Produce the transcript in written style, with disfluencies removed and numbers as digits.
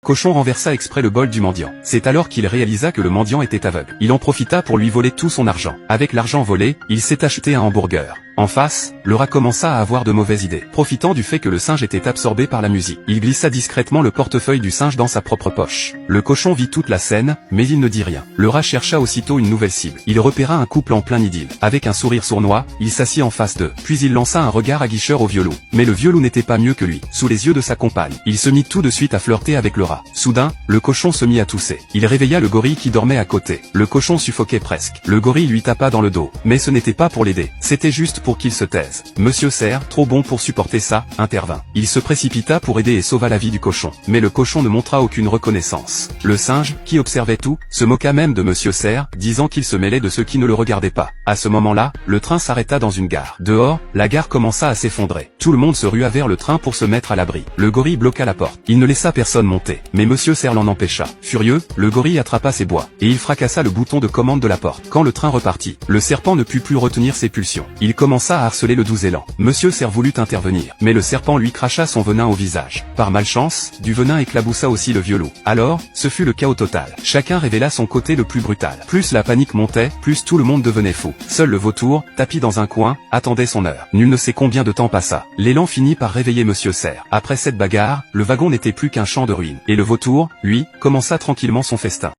Cochon renversa exprès le bol du mendiant. C'est alors qu'il réalisa que le mendiant était aveugle. Il en profita pour lui voler tout son argent. Avec l'argent volé, il s'est acheté un hamburger. En face, le rat commença à avoir de mauvaises idées. Profitant du fait que le singe était absorbé par la musique, il glissa discrètement le portefeuille du singe dans sa propre poche. Le cochon vit toute la scène, mais il ne dit rien. Le rat chercha aussitôt une nouvelle cible. Il repéra un couple en plein idylle. Avec un sourire sournois, il s'assit en face d'eux. Puis il lança un regard aguicheur au vieux loup. Mais le vieux loup n'était pas mieux que lui. Sous les yeux de sa compagne, il se mit tout de suite à flirter avec le rat. Soudain, le cochon se mit à tousser. Il réveilla le gorille qui dormait à côté. Le cochon suffoquait presque. Le gorille lui tapa dans le dos. Mais ce n'était pas pour l'aider. C'était juste pour qu'il se taise. Monsieur Cerf, trop bon pour supporter ça, intervint. Il se précipita pour aider et sauva la vie du cochon. Mais le cochon ne montra aucune reconnaissance. Le singe, qui observait tout, se moqua même de Monsieur Cerf, disant qu'il se mêlait de ceux qui ne le regardaient pas. À ce moment-là, le train s'arrêta dans une gare. Dehors, la gare commença à s'effondrer. Tout le monde se rua vers le train pour se mettre à l'abri. Le gorille bloqua la porte. Il ne laissa personne monter. Mais Monsieur Cerf l'en empêcha. Furieux, le gorille attrapa ses bois, et il fracassa le bouton de commande de la porte. Quand le train repartit, le serpent ne put plus retenir ses pulsions. Il commença à harceler le doux élan. Monsieur Cerf voulut intervenir, mais le serpent lui cracha son venin au visage. Par malchance, du venin éclaboussa aussi le vieux loup. Alors, ce fut le chaos total. Chacun révéla son côté le plus brutal. Plus la panique montait, plus tout le monde devenait fou. Seul le vautour, tapi dans un coin, attendait son heure. Nul ne sait combien de temps passa. L'élan finit par réveiller Monsieur Cerf. Après cette bagarre, le wagon n'était plus qu'un champ de ruines. Et le vautour, lui, commença tranquillement son festin.